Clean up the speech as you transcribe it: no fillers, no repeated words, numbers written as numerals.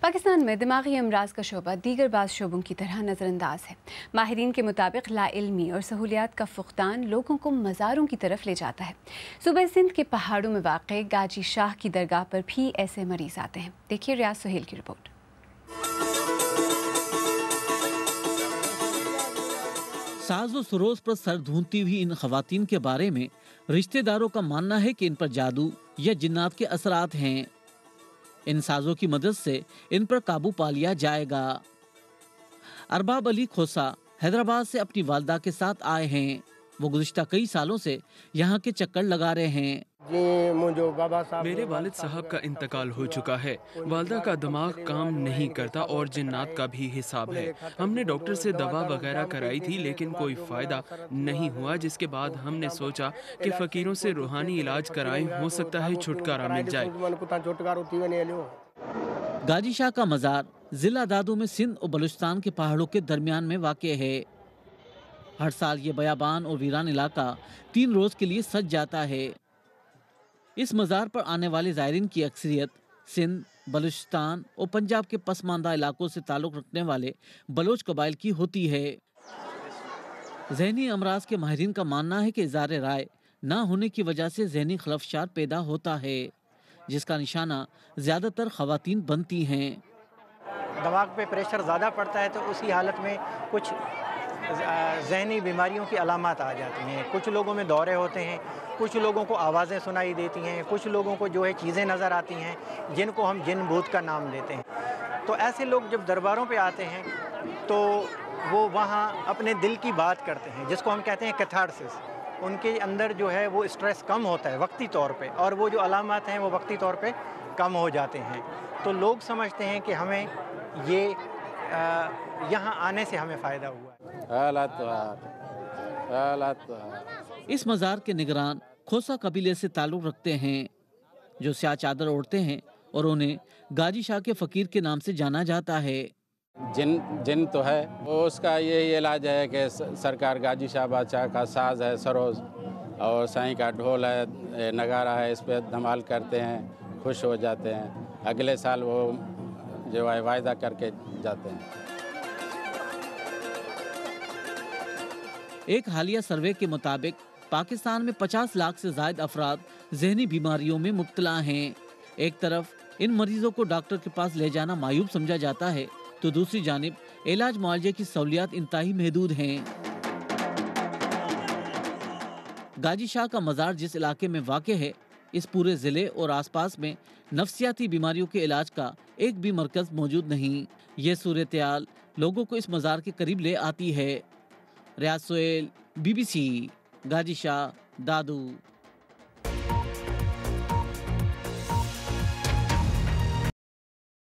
पाकिस्तान में दिमागी अमराज का शोबा दीगर बाज़ शोबों की तरह नज़रअंदाज है। माहिरीन के मुताबिक लाइल्मी और सहूलियात का फुकदान लोगों को मज़ारों की तरफ ले जाता है। सूबे सिंध के पहाड़ों में वाक़ गाजी शाह की दरगाह पर भी ऐसे मरीज आते हैं। देखिए रियाज सुहेल की रिपोर्ट। साज़ो सरोज पर सर धूंधती हुई इन खवातीन के बारे में रिश्तेदारों का मानना है कि इन पर जादू या जिन्नात के असरात हैं। इन साजों की मदद से इन पर काबू पा लिया जाएगा। अरबाब अली खोसा हैदराबाद से अपनी वालदा के साथ आए हैं। वो गुज़िश्ता कई सालों से यहाँ के चक्कर लगा रहे हैं। मेरे वालिद साहब का इंतकाल हो चुका है। वालदा का दिमाग काम नहीं करता और जिन्नात का भी हिसाब है। हमने डॉक्टर से दवा वगैरह कराई थी लेकिन कोई फ़ायदा नहीं हुआ, जिसके बाद हमने सोचा कि फ़कीरों से रूहानी इलाज कराएं, हो सकता है छुटकारा मिल जाए। गाजी शाह का मज़ार ज़िला दादू में सिंध और बलूचिस्तान के पहाड़ों के दरमियान में वाक़े है। हर साल ये बयाबान और वीरान इलाका 3 रोज़ के लिए सज जाता है। इस मज़ार पर आने वाले ज़ायरीन की अक्सरियत सिंध, बलूचिस्तान और पंजाब के पसमानदा इलाकों से ताल्लुक़ रखने वाले बलोच कबाइल की होती है। ज़हनी अमराज के माहिरीन का मानना है कि इज़हार राय ना होने की वजह से ज़हनी खलफशार पैदा होता है, जिसका निशाना ज़्यादातर ख़वातीन बनती हैं। दिमाग पे प्रेशर ज़्यादा पड़ता है तो उसी हालत में कुछ ज़हनी बीमारियों की अलामत आ जाती हैं। कुछ लोगों में दौरे होते हैं, कुछ लोगों को आवाज़ें सुनाई देती हैं, कुछ लोगों को जो है चीज़ें नज़र आती हैं जिनको हम जिन भूत का नाम लेते हैं। तो ऐसे लोग जब दरबारों पे आते हैं तो वो वहाँ अपने दिल की बात करते हैं, जिसको हम कहते हैं कैथारसिस। उनके अंदर जो है वो स्ट्रेस कम होता है वक्ती तौर पे, और वो जो अलामत हैं वो वक्ती तौर पे कम हो जाते हैं। तो लोग समझते हैं कि हमें ये यहाँ आने से हमें फ़ायदा हुआ। इस मज़ार के निगरान खोसा कबीले से ताल्लुक़ रखते हैं, जो स्याह चादर ओढ़ते हैं और उन्हें गाजी शाह के फ़कीर के नाम से जाना जाता है। जिन तो है वो उसका यही इलाज है कि सरकार गाजी शाह बादशाह का साज है सरोज, और साईं का ढोल है, नगारा है, इस पर धमाल करते हैं, खुश हो जाते हैं। अगले साल वो जो है वायदा करके जाते हैं। एक हालिया सर्वे के मुताबिक पाकिस्तान में 50 लाख से ज़ायद अफराद ज़हनी बीमारियों में मुब्तला हैं। एक तरफ इन मरीजों को डॉक्टर के पास ले जाना मायूब समझा जाता है, तो दूसरी जानिब इलाज मुआवजे की सहूलियात इंतहाई महदूद हैं। गाजी शाह का मज़ार जिस इलाके में वाक़े है, इस पूरे ज़िले और आसपास में नफ्सियाती बीमारियों के इलाज का एक भी मरकज़ मौजूद नहीं। ये सूरत-ए-हाल लोगों को इस मज़ार के करीब ले आती है। रियाज सुहेल, BBC, गाजी शाह, दादू।